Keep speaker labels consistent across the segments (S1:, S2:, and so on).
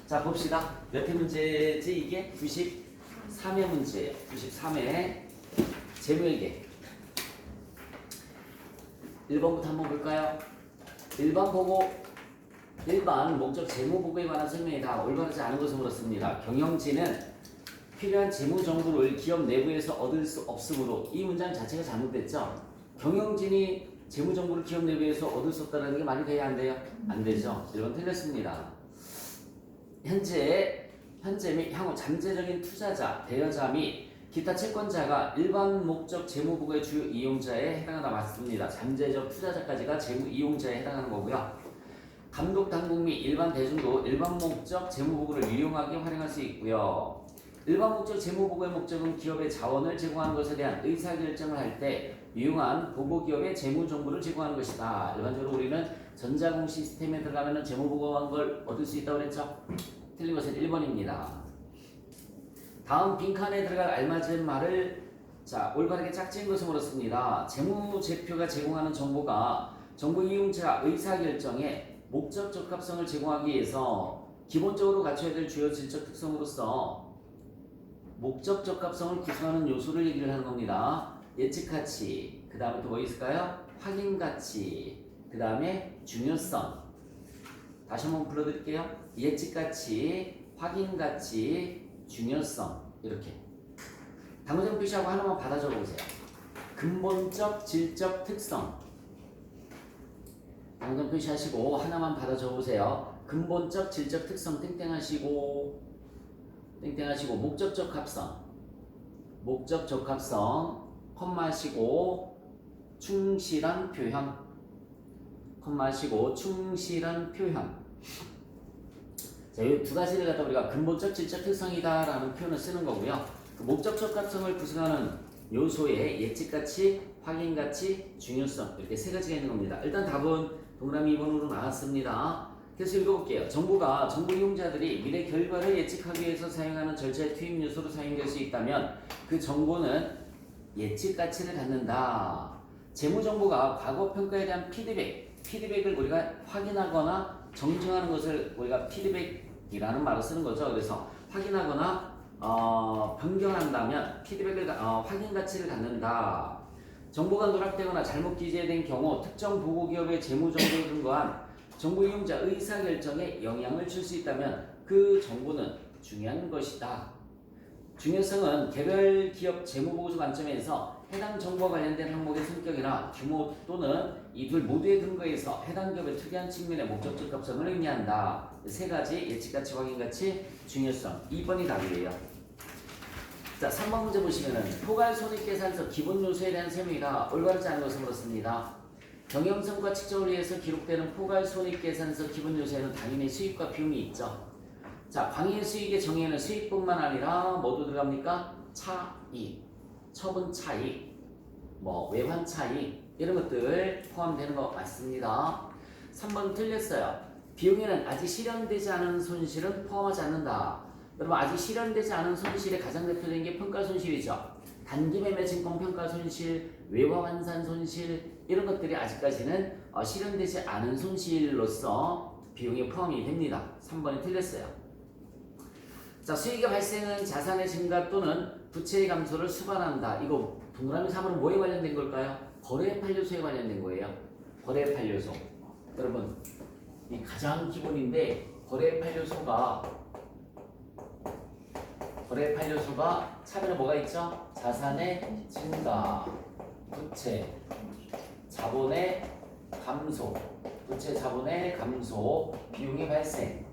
S1: 자, 봅시다. 몇 회 문제지 이게? 93회 문제예요. 93회 재무회계 1번부터 한번 볼까요? 1번 보고 일반 목적 재무보고에 관한 설명이 다 올바르지 않은 것을 물었습니다. 경영진은 필요한 재무 정보를 기업 내부에서 얻을 수 없으므로 이 문장 자체가 잘못됐죠. 경영진이 재무 정보를 기업 내부에서 얻을 수 없다는 게 말이 돼야 안 돼요? 안 되죠. 1번 틀렸습니다. 현재 및 향후 잠재적인 투자자, 대여자 및 기타 채권자가 일반 목적 재무보고의 주요 이용자에 해당하다 맞습니다. 잠재적 투자자까지가 재무 이용자에 해당하는 거고요. 감독 당국 및 일반 대중도 일반 목적 재무보고를 유용하게 활용할 수 있고요. 일반 목적 재무보고의 목적은 기업의 자원을 제공하는 것에 대한 의사결정을 할 때 유용한 보고기업의 재무정보를 제공하는 것이다. 일반적으로 우리는 전자공 시스템에 들어가면 재무보고한 걸 얻을 수 있다고 그랬죠? 틀린 것은 1번입니다. 다음 빈칸에 들어갈 알맞은 말을 올바르게 짝지은 것을 물었습니다. 재무제표가 제공하는 정보가 정보 이용자 의사결정에 목적 적합성을 제공하기 위해서 기본적으로 갖춰야 될 주요 질적 특성으로서 목적 적합성을 구성하는 요소를 얘기를 하는 겁니다. 예측가치, 그 다음에 또 뭐 있을까요? 확인가치, 그 다음에 중요성. 다시 한번 불러드릴게요. 예측가치, 확인가치, 중요성. 이렇게 당구장 표시하고 하나만 받아 적어보세요. 근본적 질적 특성. 당구장 표시하시고 하나만 받아 적어보세요. 근본적 질적 특성 땡땡하시고 목적 적합성 컴마 하시고 충실한 표현 컴마 하시고 충실한 표현. 자, 이 두 가지를 갖다 우리가 근본적 질적 특성이다 라는 표현을 쓰는 거고요. 그 목적 적합성을 구성하는 요소의 예측가치, 확인가치, 중요성 이렇게 세 가지가 있는 겁니다. 일단 답은 동그라미 2번으로 나왔습니다. 그래서 읽어볼게요. 정보가 정보 이용자들이 미래 결과를 예측하기 위해서 사용하는 절차의 투입 요소로 사용될 수 있다면 그 정보는 예측 가치를 갖는다. 재무 정보가 과거 평가에 대한 피드백을 우리가 확인하거나 정정하는 것을 우리가 피드백이라는 말을 쓰는 거죠. 그래서 확인하거나 변경한다면 피드백을 확인 가치를 갖는다. 정보가 누락되거나 잘못 기재된 경우 특정 보고기업의 재무 정보에 근거한 정보 이용자 의사결정에 영향을 줄 수 있다면 그 정보는 중요한 것이다. 중요성은 개별 기업 재무보고서 관점에서 해당 정보와 관련된 항목의 성격이나 규모 또는 이 둘 모두의 근거에서 해당 기업의 특이한 측면의 목적 적합성을 의미한다. 세 가지 예측가치, 확인가치, 중요성. 2번이 답이에요. 자, 3번 문제 보시면은 포괄손익계산서 기본 요소에 대한 설명이다. 올바르지 않은 것을 물었습니다. 경영성과 측정을 위해서 기록되는 포괄손익계산서 기본 요소에는 당연히 수익과 비용이 있죠. 자, 광의 수익의 정의에는 수익뿐만 아니라 뭐도 들어갑니까? 차익, 처분 차익, 외환 차익 이런 것들 포함되는 거 맞습니다. 3번 틀렸어요. 비용에는 아직 실현되지 않은 손실은 포함하지 않는다. 여러분, 아직 실현되지 않은 손실의 가장 대표적인 게 평가손실이죠. 단기매매 증권 평가손실, 외화환산 손실 이런 것들이 아직까지는 실현되지 않은 손실로서 비용에 포함이 됩니다. 3번이 틀렸어요. 자, 수익의 발생은 자산의 증가 또는 부채의 감소를 수반한다. 이거 동그라미 3번은 뭐에 관련된 걸까요? 거래판료소에 관련된 거예요. 거래판료소. 여러분, 이 가장 기본인데 거래판료소가 차별에 뭐가 있죠? 자산의 증가, 부채, 자본의 감소, 비용의 발생.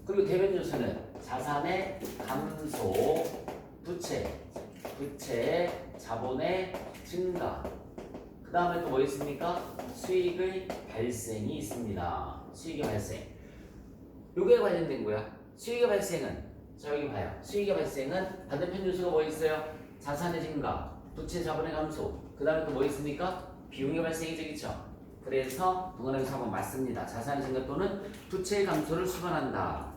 S1: 그리고 대변 요소는 자산의 감소, 부채, 자본의 증가. 그 다음에 또 뭐 있습니까? 수익의 발생이 있습니다. 수익의 발생. 요게 관련된 거야. 수익의 발생은, 자 여기 봐요. 수익의 발생은 반대편 요소가 뭐 있어요? 자산의 증가, 부채, 자본의 감소. 그 다음에 또 뭐 있습니까? 비용의 발생이 되겠죠. 그래서 동그라미 4번 맞습니다. 자산의 증가 또는 부채의 감소를 수반한다.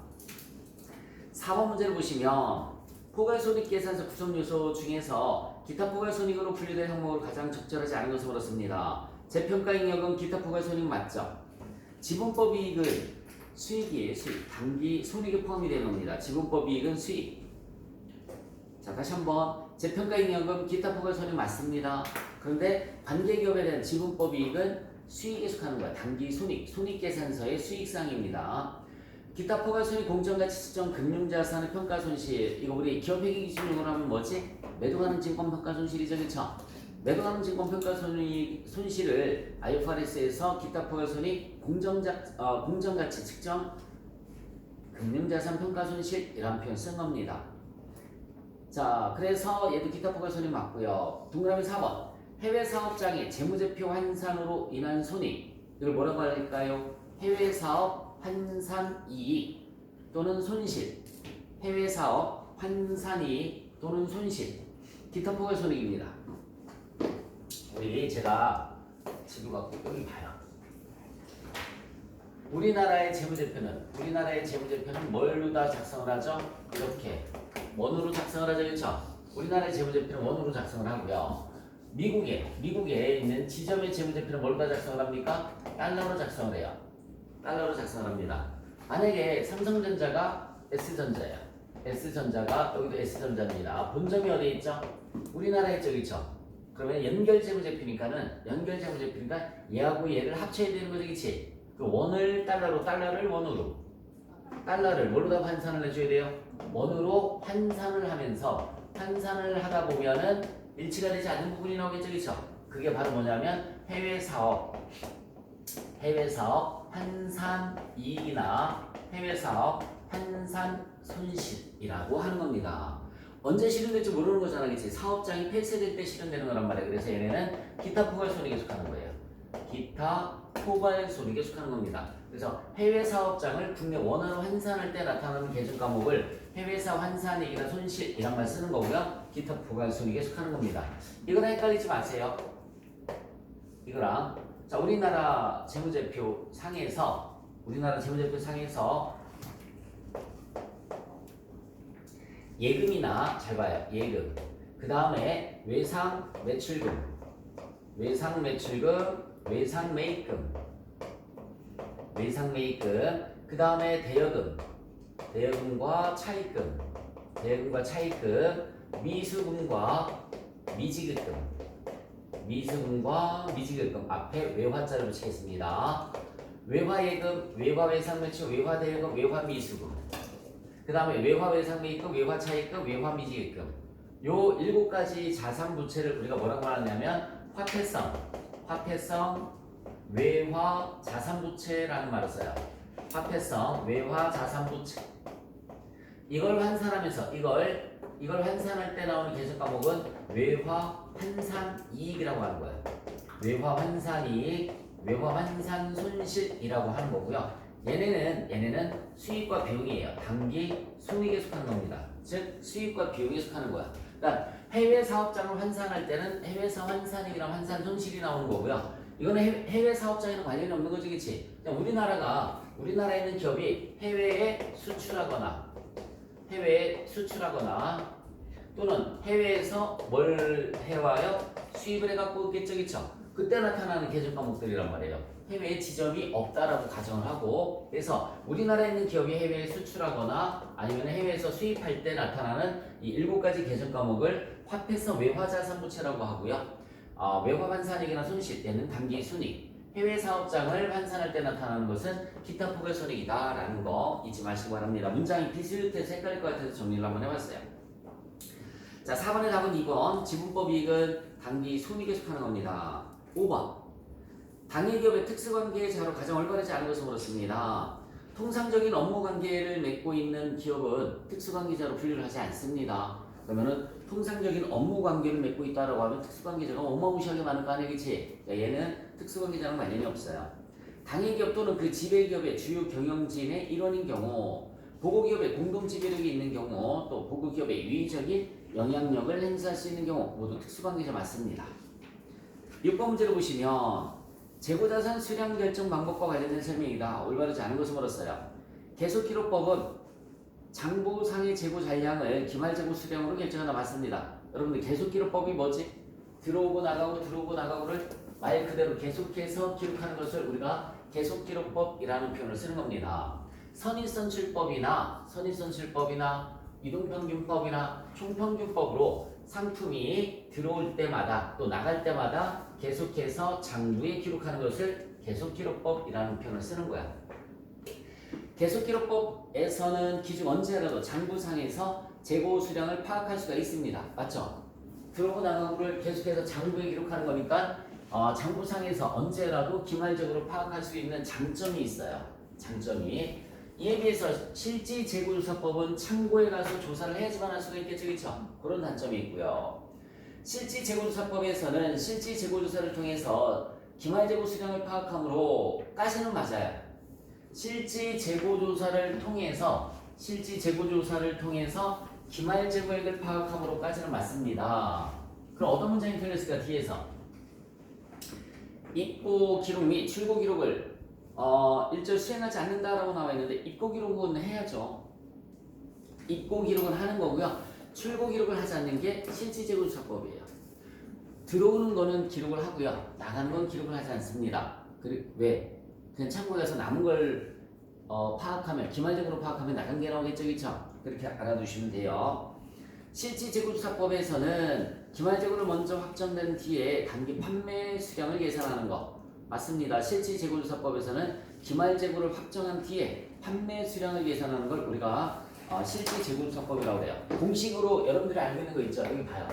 S1: 4번 문제를 보시면 포괄손익계산서 구성요소 중에서 기타 포괄손익으로 분류된 항목으로 가장 적절하지 않은 것을 물었습니다. 재평가 ing력은 기타 포괄손익 맞죠? 지분법 이익을 수익이에요. 수익. 단기 손익에 포함이 되는 겁니다. 지분법 이익은 수익. 자, 다시 한번 재평가잉여금 기타 포괄손익 맞습니다. 그런데 관계기업에 대한 지분법 이익은 수익에 속하는 거야. 단기 손익. 손익계산서의 수익상입니다. 기타 포괄손익 공정가치 측정 금융자산의 평가손실. 이거 우리 기업회계 기준으로 하면 뭐지? 매도가능 증권 평가손실이죠. 그쵸? 매도가능 증권 평가손실을 IFRS에서 기타 포괄손익 공정가치 측정 금융자산 평가손실이라는 표현 쓴 겁니다. 자, 그래서 얘도 기타 포괄손익 맞고요. 동그라미 4번. 해외 사업장의 재무제표 환산으로 인한 손익. 이걸 뭐라고 할까요? 해외 사업 환산 이익 또는 손실. 해외 사업 환산 이익 또는 손실. 기타 포괄손익입니다. 제가 지도 갖고 여기 봐요. 우리나라의 재무제표는 뭘로 다 작성을 하죠? 이렇게 원으로 작성을 하죠. 그렇죠? 우리나라의 재무제표는 원으로 작성을 하고요. 미국에 있는 지점의 재무제표는 뭘로 다 작성을 합니까? 달러로 작성을 해요. 달러로 작성을 합니다. 만약에 삼성전자가 S전자예요. S전자가 여기도 S전자입니다. 본점이 어디에 있죠? 우리나라에 있죠. 그렇죠? 그러면 연결재무제표니까 얘하고 얘를 합쳐야 되는 거죠. 그치? 그 원을 달러로, 달러를 원으로, 달러를 뭐로 다 환산을 해줘야 돼요? 원으로 환산을 하면서 환산을 하다 보면은 일치가 되지 않는 부분이 나오겠죠. 그쵸? 그게 바로 뭐냐면 해외 사업 환산 이익이나 해외 사업 환산 손실이라고 하는 겁니다. 언제 실현될지 모르는 거잖아. 그치? 사업장이 폐쇄될 때 실현되는 거란 말이야. 그래서 얘네는 기타 포괄손익에 속하는 거예요. 기타 포괄손익에 속하는 겁니다. 그래서 해외 사업장을 국내 원화로 환산할 때 나타나는 계정 과목을 해외사 환산이익이나 손실이란 말 쓰는 거고요. 기타 포괄손익에 속하는 겁니다. 이거랑 헷갈리지 마세요. 이거랑 자 우리나라 재무제표 상에서 예금이나 잘 봐요. 예금. 그 다음에 외상 매출금, 외상 매입금, 그 다음에 대여금과 차입금, 미수금과 미지급금 앞에 외화자를 붙이겠습니다. 외화예금, 외화외상매출, 외화대여금, 외화미수금, 그 다음에 외화외상매입금, 외화차입금, 외화미지급금. 요 7가지 자산부채를 우리가 뭐라고 하냐면 화폐성 외화 자산부채라는 말을 써요. 화폐성 외화 자산부채. 이걸 환산하면서 이걸 환산할 때 나오는 계속 과목은 외화 환산 이익이라고 하는 거예요. 외화 환산 이익, 외화 환산 손실이라고 하는 거고요. 얘네는 수익과 비용이에요. 단기 손익에 속하는 겁니다. 즉 수익과 비용에 속하는 거야. 그러니까 해외 사업장을 환산할 때는 해외 사업 환산이익이랑 환산 손실이 나오는 거고요. 이거는 해외 사업장에는 관련이 없는 거지, 그치? 우리나라에 있는 기업이 해외에 수출하거나 또는 해외에서 뭘 해와요? 수입을 해갖고 오겠죠, 그쵸? 그때 나타나는 계정 과목들이란 말이에요. 해외에 지점이 없다라고 가정을 하고, 그래서 우리나라에 있는 기업이 해외에 수출하거나 아니면 해외에서 수입할 때 나타나는 이 7가지 계정 과목을 화폐성 외화자산부채라고 하고요. 외화 환산이익이나 손실 때는 단기 순익, 해외 사업장을 환산할 때 나타나는 것은 기타 포괄손익이다라는 거 잊지 마시기 바랍니다. 문장이 비슷해서 헷갈릴 것 같아서 정리를 한번 해봤어요. 자, 4번의 답은 2번. 지분법 이익은 단기 손익에 속하는 겁니다. 5번. 당해 기업의 특수관계의 자로 가장 올바르지 않은 것을 물었습니다. 통상적인 업무 관계를 맺고 있는 기업은 특수관계자로 분류를 하지 않습니다. 그러면은 통상적인 업무 관계를 맺고 있다라고 하면 특수관계자가 어마무시하게 많은 거 아니야, 그치? 얘는 특수관계자랑 관련이 없어요. 당해기업 또는 그 지배기업의 주요 경영진의 일원인 경우, 보고기업의 공동지배력이 있는 경우, 또 보고기업의 유의적인 영향력을 행사할 수 있는 경우 모두 특수관계자 맞습니다. 6번 문제를 보시면 재고자산 수량 결정 방법과 관련된 설명이다. 올바르지 않은 것을 물었어요. 계속기록법은 장부상의 재고 잔량을 기말재고 수량으로 결정하다 맞습니다. 여러분들 계속기록법이 뭐지? 들어오고 나가고를 말 그대로 계속해서 기록하는 것을 우리가 계속기록법이라는 표현을 쓰는 겁니다. 선입선출법이나 이동평균법이나 총평균법으로 상품이 들어올 때마다 또 나갈 때마다 계속해서 장부에 기록하는 것을 계속기록법이라는 표현을 쓰는 거야. 계속기록법에서는 기준 언제라도 장부상에서 재고 수량을 파악할 수가 있습니다. 맞죠? 들어오고 나가고를 계속해서 장부에 기록하는 거니까 장부상에서 언제라도 기말적으로 파악할 수 있는 장점이 있어요. 장점이. 이에 비해서 실지재고조사법은 창고에 가서 조사를 해야지만 할 수가 있겠죠. 그렇죠? 그런 단점이 있고요. 실지재고조사법에서는 실지재고조사를 통해서 기말재고 수량을 파악함으로까지는 맞아요. 실지재고조사를 통해서 기말재고액을 파악함으로까지는 맞습니다. 그럼 어떤 문장이 틀렸을까? 뒤에서 입고 기록 및 출고 기록을 일절 수행하지 않는다라고 나와 있는데 입고 기록은 해야죠. 입고 기록은 하는 거고요. 출고 기록을 하지 않는 게 실지재고조사법이에요. 들어오는 거는 기록을 하고요. 나가는 건 기록을 하지 않습니다. 왜? 그냥 창고에 가서 남은 걸 파악하면, 기말적으로 파악하면 나간 게 나오겠죠. 그렇죠? 그렇게 알아두시면 돼요. 실지재고조사법에서는 기말적으로 먼저 확정된 뒤에 단기 판매 수량을 계산하는 거 맞습니다. 실지재고조사법에서는 기말재고를 확정한 뒤에 판매 수량을 계산하는 걸 우리가 실지재고조사법이라고 해요. 공식으로 여러분들이 알고 있는 거 있죠? 여기 봐요.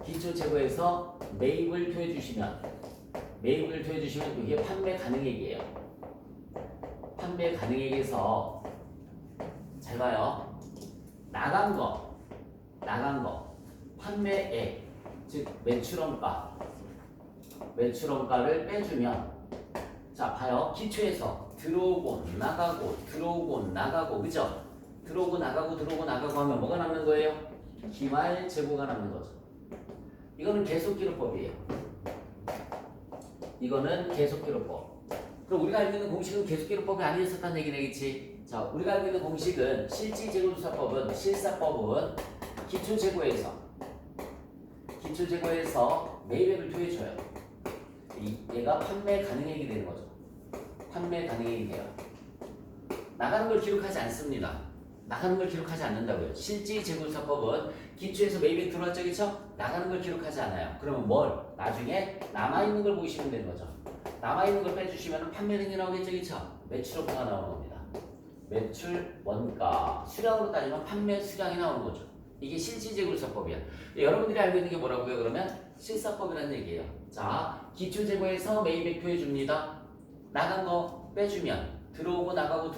S1: 기초재고에서 매입을 표해주시면 이게 판매 가능액이에요. 판매 가능액에서 잘 봐요. 나간 거 판매액 즉 매출원가를 빼주면 자 봐요. 기초에서 들어오고 나가고 그죠? 들어오고 나가고 하면 뭐가 남는 거예요? 기말 재고가 남는 거죠. 이거는 계속기록법이에요. 그럼 우리가 알고 있는 공식은 계속기록법이 아니었었다는 얘기는 되겠지. 자, 우리가 알고 있는 공식은 실지재고조사법은 실사법은 기초재고에서 매입액을 표해줘요. 얘가 판매 가능액이 되는 거죠. 판매 가능액이 돼요. 나가는 걸 기록하지 않습니다. 나가는 걸 기록하지 않는다고요. 실지재고조사법은 기초에서 매입액 들어왔죠, 그렇죠? 나가는 걸 기록하지 않아요. 그러면 나중에 남아있는 걸 보시면 되는 거죠. 남아있는 걸 빼주시면 판매액이 나오겠죠, 그렇죠? 매출원가가 나오는 겁니다. 매출원가 수량으로 따지면 판매 수량이 나오는 거죠. 이게 실지재고조사법이야. 여러분들이 알고 있는 게 뭐라고요? 그러면 실사법이라는 얘기예요. 자, 기초재고에서 매입액 표해줍니다. 나간 거 빼주면 들어오고 나가고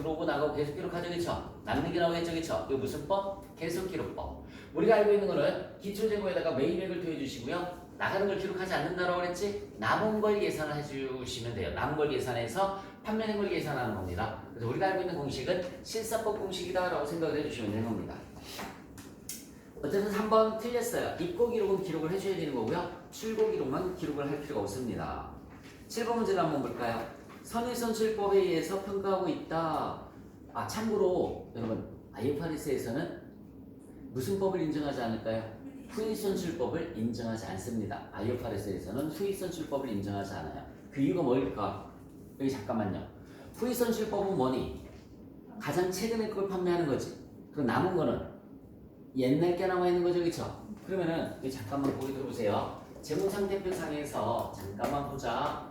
S1: 계속 기록하죠, 그렇죠? 남는 게 나오겠죠, 그렇죠? 이거 무슨 법? 계속기록법. 우리가 알고 있는 거는 기초재고에다가 매입액을 표해주시고요. 나가는 걸 기록하지 않는다라고 그랬지? 남은 걸 계산을 해주시면 돼요. 남은 걸 계산해서 판매된 걸 계산하는 겁니다. 그래서 우리가 알고 있는 공식은 실사법 공식이다라고 생각을 해주시면 되는 겁니다. 어쨌든 3번 틀렸어요. 입고 기록은 기록을 해줘야 되는 거고요. 출고 기록만 기록을 할 필요가 없습니다. 7번 문제를 한번 볼까요? 선의선출법에 의해서 평가하고 있다. 참고로 여러분 IFRS에서는 무슨 법을 인정하지 않을까요? 후의선출법을 인정하지 않습니다. IFRS에서는 후의선출법을 인정하지 않아요. 그 이유가 뭘까? 여기 잠깐만요. 후의선출법은 뭐니? 가장 최근에 걸 판매하는 거지. 그럼 남은 거는 옛날 게 남아있는 거죠, 그렇죠? 그러면은 여기 잠깐만 보기 들어보세요. 재무상태표상에서 잠깐만 보자.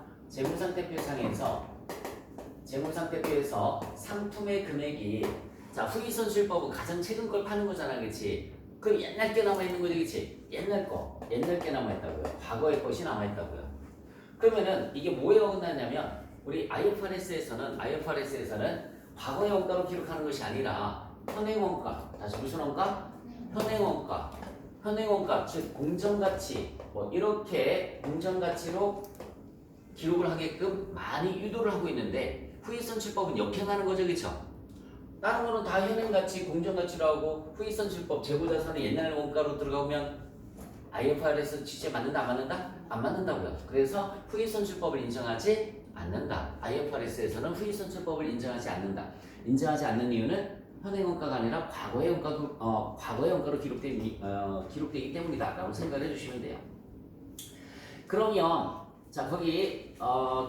S1: 재무상태표에서 상품의 금액이 후의선출법은 가장 최근 걸 파는 거잖아, 그렇지? 그럼 옛날 게 남아있는 거지, 그렇지? 옛날 게 남아있다고요. 과거의 것이 남아있다고요. 그러면은 이게 뭐에 어긋나냐면 우리 IFRS에서는 과거의 원가로 기록하는 것이 아니라 현행 원가, 다시 무슨 원가? 현행 원가, 즉 공정가치, 이렇게 공정가치로 기록을 하게끔 많이 유도를 하고 있는데 후의선출법은 역행하는 거죠, 그렇죠? 다른 거는 다 현행가치, 공정가치로 하고 후의선출법, 재고자산은 옛날 원가로 들어가면 IFRS 취지에 맞는다, 안 맞는다? 안 맞는다고요. 그래서 후의선출법을 인정하지 않는다. IFRS에서는 후의선출법을 인정하지 않는다. 인정하지 않는 이유는 현행 원가가 아니라 과거의 원가로 기록되기 때문이다 라고 생각을 해주시면 돼요. 그러면 거기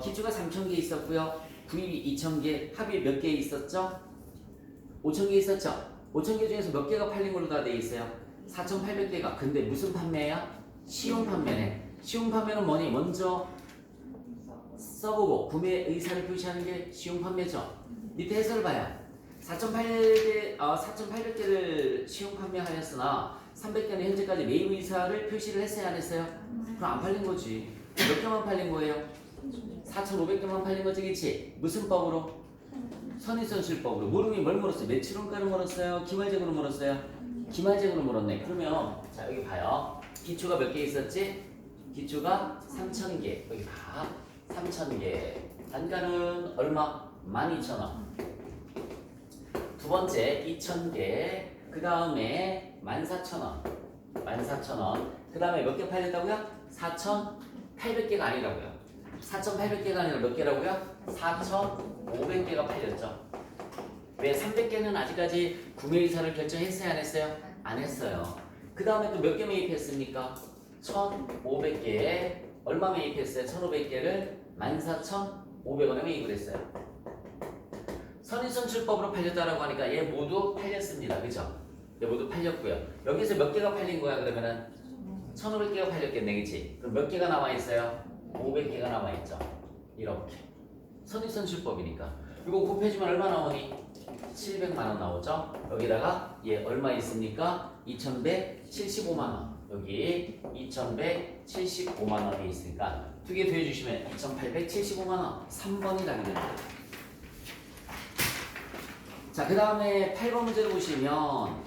S1: 기초가 3,000개 있었고요. 구입이 2,000개, 합이 몇 개 있었죠? 5,000개 있었죠? 5,000개 중에서 몇 개가 팔린 걸로 다 돼 있어요? 4,800개가. 근데 무슨 판매야? 시용 판매네. 시용 판매는 뭐니? 먼저 써보고 구매 의사를 표시하는 게 시용 판매죠. 밑에 해설 봐요. 4,800개를 시용 판매하였으나 300개는 현재까지 매입 의사를 표시를 했어요, 안 했어요? 그럼 안 팔린 거지. 몇 개만 팔린 거예요? 4,500개만 팔린 거지, 그치? 무슨 법으로? 선의선실법으로. 물음이 뭘 물었어요? 매출원가를 물었어요? 기말재고를 물었어요? 기말재고를 물었네. 그러면 자 여기 봐요. 기초가 몇 개 있었지? 기초가 3,000개. 여기 봐. 3,000개. 단가는 얼마? 12,000원. 두 번째 2,000개. 그 다음에 14,000원. 14,000원. 그 다음에 몇 개 팔렸다고요? 4,800개가 아니라고요. 4,800개가 아니라 몇 개라고요? 4,500개가 팔렸죠. 왜 300개는 아직까지 구매 의사를 결정했어요, 안 했어요? 안 했어요. 그 다음에 또 몇 개 매입했습니까? 1,500개. 얼마 매입했어요? 1,500개를 14,500원에 매입을 했어요. 선의선출법으로 팔렸다라고 하니까 얘 모두 팔렸습니다. 그죠? 얘 모두 팔렸고요. 여기서 몇 개가 팔린 거야? 그러면은 1,500개가 팔렸겠네, 그치? 그럼 몇 개가 남아 있어요? 500개가 남아 있죠. 이렇게. 선의선출법이니까. 이거 곱해주면 얼마 나오니? 700만 원 나오죠? 여기다가 얘 얼마 있습니까? 2,175만 원. 여기 2,175만 원이 있으니까 두 개 더해주시면 2,875만 원. 3번이 답이 됩니다. 자, 그 다음에 8번 문제를 보시면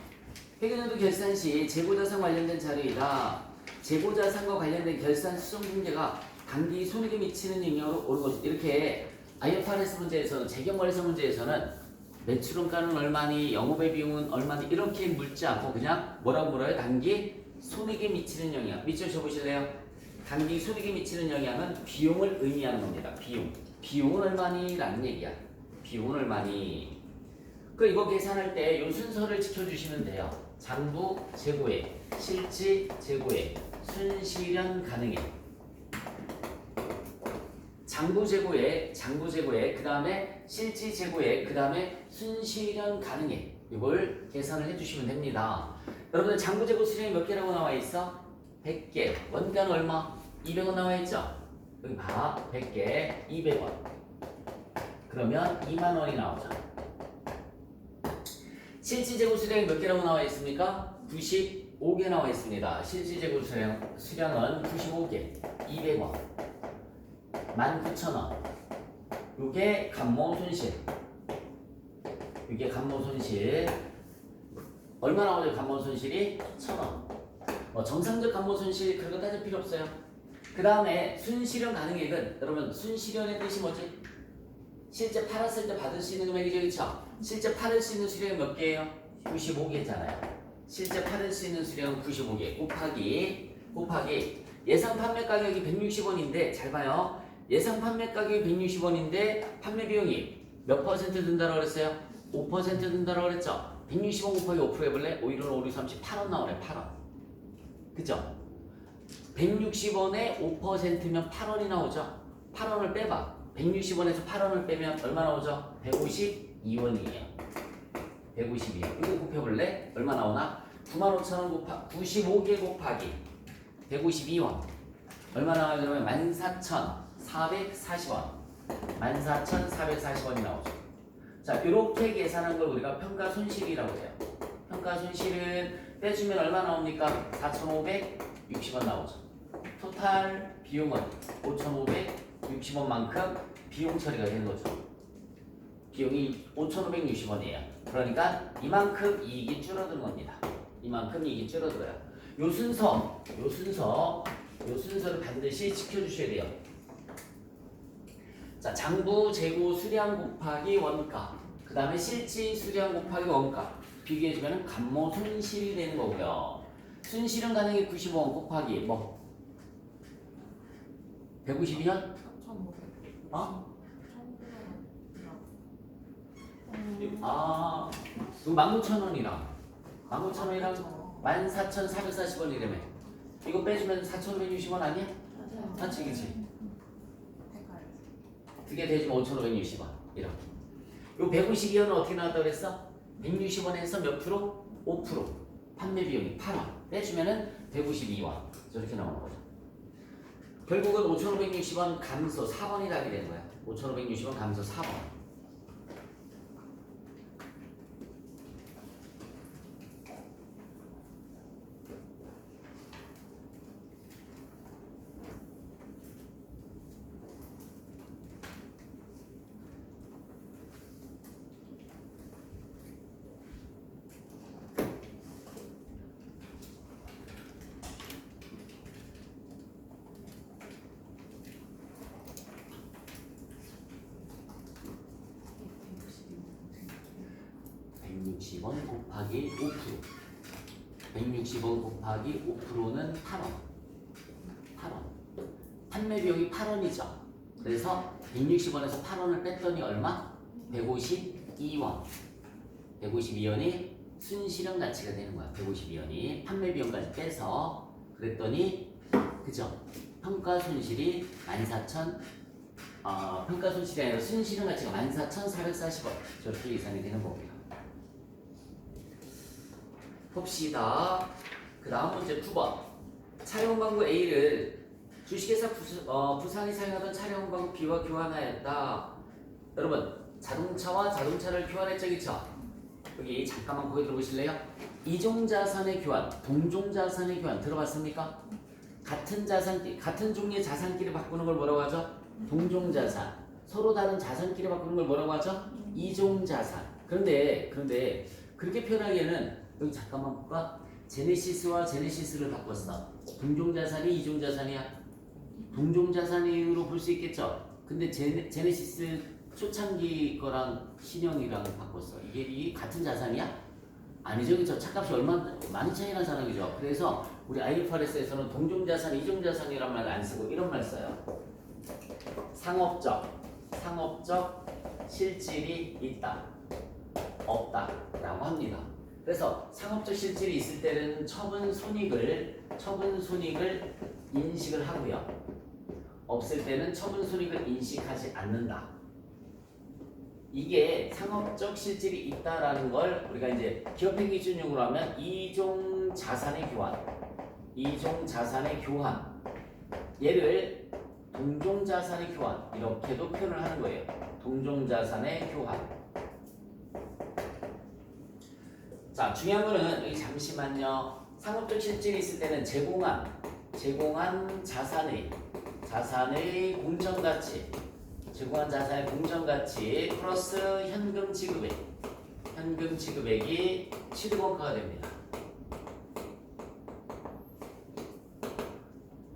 S1: 회계연도 결산 시 재고자산 관련된 자료이다. 재고자산과 관련된 결산 수정 통계가 단기 손익에 미치는 영향으로 오는 것. 이렇게 IFRS 문제에서는 재경관리서 문제에서는 매출원가는 얼마니, 영업의 비용은 얼마니 이렇게 묻지 않고 그냥 뭐라고 물어요? 단기 손익에 미치는 영향. 밑줄 쳐보실래요? 단기 손익에 미치는 영향은 비용을 의미하는 겁니다. 비용은 얼마니? 라는 얘기야. 비용은 얼마니? 그 이거 계산할 때 요 순서를 지켜주시면 돼요. 장부 재고액, 실지 재고액, 순실현 가능액. 장부 재고액, 그 다음에 실지 재고액, 그 다음에 순실현 가능액. 이걸 계산을 해주시면 됩니다. 여러분들 장부 재고 수량이 몇 개라고 나와 있어? 100개. 원가는 얼마? 200원 나와 있죠? 여기 봐. 100개, 200원. 그러면 2만 원이 나오죠. 실지 재고 수량이 몇 개라고 나와 있습니까? 95개 나와 있습니다. 실지 재고 수량은 95개, 200원. 19,000원. 이게 감모 손실. 이게 감모 손실. 얼마 나오죠? 감모 손실이 1,000원. 정상적 감모 손실 그런 거 따질 필요 없어요. 그 다음에 순실현 가능액은 여러분 순실현의 뜻이 뭐지? 실제 팔았을 때 받을 수 있는 금액이죠, 그렇죠? 실제 팔을 수 있는 수량이 몇 개예요? 95개잖아요. 실제 팔을 수 있는 수량은 95개 곱하기 예상 판매 가격이 160원인데 잘 봐요. 예상 판매 가격이 160원인데 판매 비용이 몇 퍼센트 든다고 그랬어요? 5% 든다고 그랬죠? 160원 곱하기 5% 해볼래? 5, 1원, 5, 6, 30, 8원 나오네. 8원. 그죠? 160원에 5%면 8원이 나오죠? 8원을 빼봐. 160원에서 8원을 빼면 얼마 나오죠? 152원이에요. 152원. 이거 곱해볼래? 얼마 나오나? 95,000원 곱하기 95개 곱하기 152원. 얼마 나와요? 그러면 14,440원. 14,440원이 나오죠. 자, 이렇게 계산한 걸 우리가 평가 손실이라고 해요. 평가 손실은 빼주면 얼마 나옵니까? 4,560원 나오죠. 토탈 비용은 5,560원만큼 비용 처리가 된 거죠. 비용이 5,560원이에요. 그러니까 이만큼 이익이 줄어드는 겁니다. 이만큼 이익이 줄어들어요. 요 순서를 반드시 지켜주셔야 돼요. 자, 장부 재고 수량 곱하기 원가, 그 다음에 실지 수량 곱하기 원가 비교해주면 감모 손실이 되는 거고요. 순실현 가능이 95원 곱하기 뭐 152년? 어? 아, 19,000원이랑 14,440원이라며. 이거 빼주면 4,560원 아니야? 맞지, 그치? 두 개 대주면 5,560원. 이렇게. 요 152원은 어떻게 나왔다고 그랬어? 160원에서 몇 프로? 5%. 판매 비용이 8원. 빼주면은 152원. 저렇게 나오는 거죠. 결국은 5,560원 감소 4번이 답이 되는 거야. 5,560원 감소 4번. (160원) 곱하기 5%. 160원 곱하기 5%는 8원. 8원. 판매 비용이 8원이죠. 그래서 160원에서 8원을 뺐더니 얼마? 152원. 152원이 순실현 가치가 되는 거야. 152원이 판매 비용까지 빼서 그랬더니 그죠? 평가 손실이 14,000 평가 손실이 아니라 순실현 가치가 14,440원. 저렇게 계산이 되는 거고요. 봅시다. 그 다음 문제 9번. 차량 방구 A를 주식회사 부상이 사용하던 차량 방구 B와 교환하였다. 여러분, 자동차와 자동차를 교환했죠, 그쵸? 여기 잠깐만 거기 들어보실래요? 이종자산의 교환, 동종자산의 교환 들어봤습니까? 같은 자산끼리, 같은 종류의 자산끼리 바꾸는 걸 뭐라고 하죠? 동종자산. 서로 다른 자산끼리 바꾸는 걸 뭐라고 하죠? 이종자산. 그런데 그렇게 표현하기에는 여기 잠깐만 볼까? 제네시스와 제네시스를 바꿨어. 동종자산이 이종자산이야? 동종자산으로 볼 수 있겠죠? 근데 제네시스 초창기 거랑 신형이랑 바꿨어. 이게 같은 자산이야? 아니죠, 그죠? 차값이 많이 차이 나잖아, 그죠? 그래서 우리 IFRS에서는 동종자산, 이종자산이란 말을 안 쓰고 이런 말 써요. 상업적 실질이 있다, 없다 라고 합니다. 그래서 상업적 실질이 있을 때는 처분 손익을 인식을 하고요. 없을 때는 처분 손익을 인식하지 않는다. 이게 상업적 실질이 있다라는 걸 우리가 이제 기업행 기준용으로 하면 이종 자산의 교환. 얘를 동종 자산의 교환 이렇게도 표현을 하는 거예요. 동종 자산의 교환. 자, 중요한 거는 여기 잠시만요. 상업적 실질이 있을 때는 제공한 자산의 공정가치, 플러스 현금 지급액이 취득원가가 됩니다.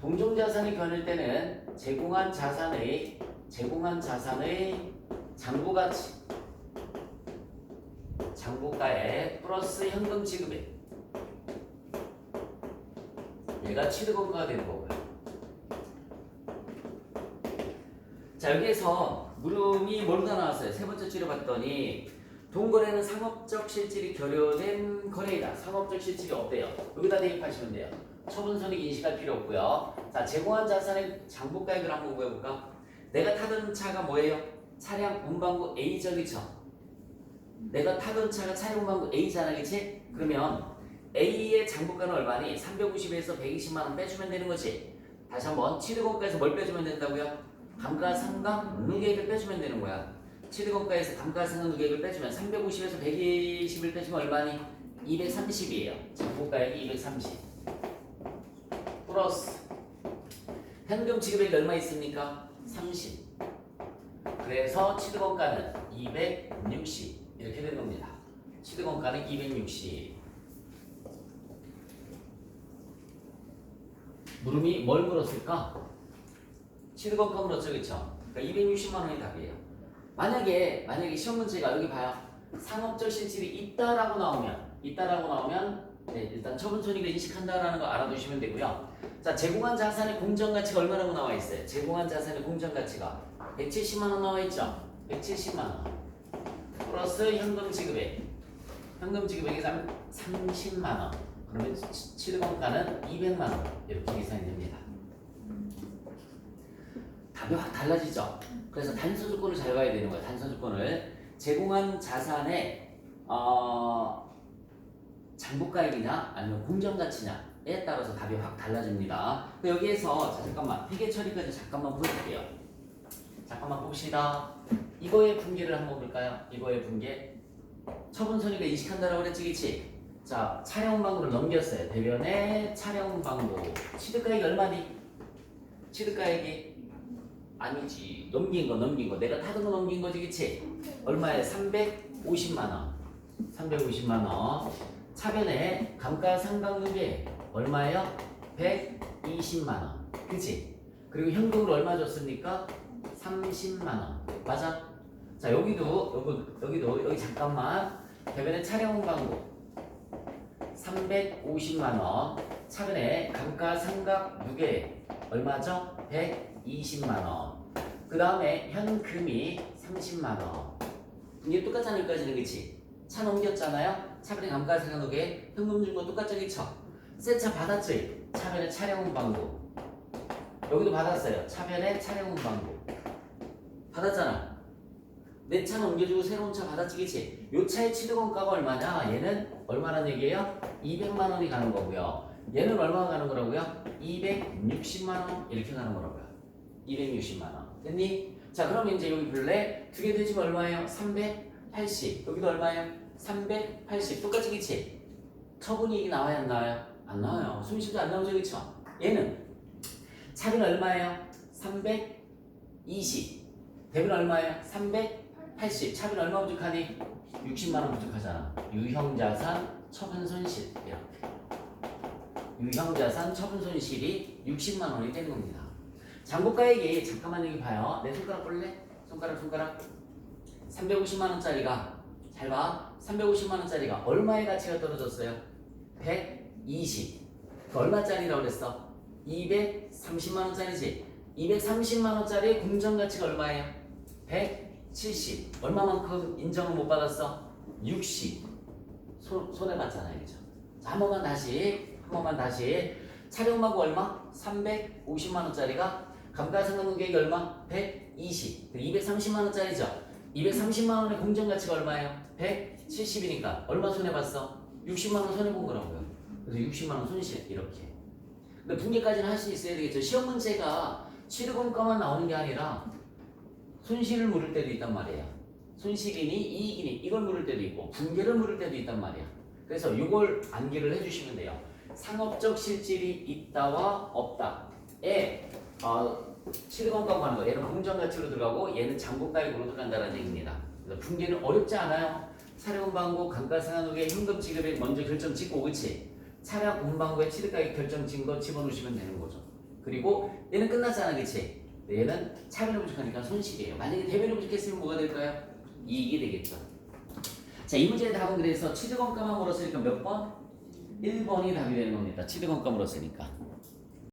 S1: 동종자산이 견일 때는 제공한 자산의 장부가액 플러스 현금 지급액, 얘가 취득원가가 되는 거고요. 자, 여기에서 물음이 뭘로 다 나왔어요? 세 번째 줄에 봤더니 동거래는 상업적 실질이 결여된 거래이다. 상업적 실질이 없대요. 여기다 대입하시면 돼요. 처분 손익 인식할 필요 없고요. 자, 제공한 자산의 장부가액을 한번 구해볼까? 내가 타던 차가 뭐예요? 차량 운반구 A적이죠. 내가 타던 차가 차량 운반구 A잖아, 그치? 그러면 A의 장부가는 얼마니? 350에서 120만 원 빼주면 되는 거지. 다시 한번 취득원가에서 뭘 빼주면 된다고요? 감가상각 누계액을 빼주면 되는 거야. 취득원가에서 감가상각 누계액을 빼주면 350에서 120을 빼주면 얼마니? 230이에요. 장부가액이 230 플러스 현금 지급액이 얼마 있습니까? 30. 그래서 취득원가는 260 이렇게 되는 겁니다. 취득원가는 260. 물음이 뭘 물었을까? 취득원가 물었죠, 그쵸? 그러니까 260만 원이 답이에요. 만약에 시험 문제가 여기 봐요. 상업적 실질이 있다라고 나오면 네, 일단 처분 손익을 인식한다라는 거 알아두시면 되고요. 자, 제공한 자산의 공정가치가 얼마라고 나와 있어요? 제공한 자산의 공정가치가 170만 원 나와 있죠? 170만 원 플러스 현금 지급액. 현금 지급액이 30만 원. 그러면 취득원가는 200만 원. 이렇게 계산이 됩니다. 답이 확 달라지죠? 그래서 단서 조건을 잘 봐야 되는 거야. 단서 조건을 제공한 자산의 장부가액이냐 아니면 공정가치냐에 따라서 답이 확 달라집니다. 여기에서 자, 잠깐만 회계 처리까지 잠깐만 보여줄게요. 잠깐만 봅시다. 이거의 분계를 한번 볼까요? 이거의 분계. 처분선이가 이식한다라고 그랬지, 그치? 자, 차량방구를 넘겼어요. 대변에 차량방구. 취득가액이 얼마니? 취득가액이 아니지. 넘긴 거. 내가 타던 거 넘긴 거지, 그치? 얼마에? 350만원. 350만원. 차변에 감가상각률이 얼마예요? 120만원. 그치? 그리고 현금으로 얼마 줬습니까? 30만원. 맞아? 자, 여기도 여기 잠깐만. 대변에 차량 광고 350만원. 차변에 감가상각 무게 얼마죠? 120만원. 그 다음에 현금이 30만원. 이게 똑같잖아, 여기까지는. 그치? 차 넘겼잖아요? 차변에 감가상각 무게 현금 준 거 똑같죠, 그쵸? 새 차 받았지? 차변에 차량 광고 여기도 받았어요. 차변에 차량 광고 받았잖아. 내 차 넘겨주고 새로운 차 받았지, 그치? 요 차의 취득원가가 얼마냐? 얘는 얼마란 얘기예요? 200만원이 가는 거고요. 얘는 얼마가 가는 거라고요? 260만원 이렇게 가는 거라고요. 260만원. 됐니? 자, 그러면 이제 여기 볼래? 두 개 되지면 얼마예요? 380. 여기도 얼마예요? 380. 똑같이, 그치? 처분이익이 나와야 안 나와요? 안 나와요. 손실도 안 나오죠, 그쵸? 얘는 차비는 얼마예요? 320. 대비는 얼마예요? 380. 차비는 얼마 부족하니? 60만원 부족하잖아. 유형자산 처분손실. 이렇게. 유형자산 처분손실이 60만원이 되는 겁니다. 장부가액이 잠깐만 여기 봐요. 내 손가락 볼래? 손가락. 350만원짜리가 잘 봐. 350만원짜리가 얼마의 가치가 떨어졌어요? 120. 그 얼마짜리라고 그랬어? 230만원짜리지. 230만원짜리 공정가치가 얼마예요? 170. 얼마만큼 인정을 못 받았어? 60. 손해봤잖아요, 그죠? 자, 한 번만 다시. 차량마구 얼마? 350만원짜리가 감가상각금액이 얼마? 120. 230만원짜리죠? 230만원의 공정가치가 얼마예요? 170이니까 얼마 손해봤어? 60만원 손해본 거라고요. 그래서 60만원 손실. 이렇게. 근데 분계까지는 할 수 있어야 되겠죠. 시험 문제가 취득원가만 나오는 게 아니라 손실을 물을 때도 있단 말이에요. 손실이니 이익이니 이걸 물을 때도 있고 분계를 물을 때도 있단 말이야. 그래서 이걸 암기를 해주시면 돼요. 상업적 실질이 있다와 없다에 취득원가고 하는 거. 얘는 공정가치로 들어가고 얘는 장부가액으로 들어간다는 얘기입니다. 그래서 분계는 어렵지 않아요. 차량 운반고 감가상각액 현금 지급액 먼저 결정 짓고, 그치? 차량 운반고에 취득가액 결정 진 거 집어넣으시면 되는 거죠. 그리고 얘는 끝났잖아, 그치? 얘는 차변이 부족하니까 손실이에요. 만약에 대변이 부족했으면 뭐가 될까요? 이익이 되겠죠. 자, 이 문제의 답은 그래서 취득원가만 물었으니까 몇 번? 1번이 답이 되는 겁니다. 취득원가 물었으니까.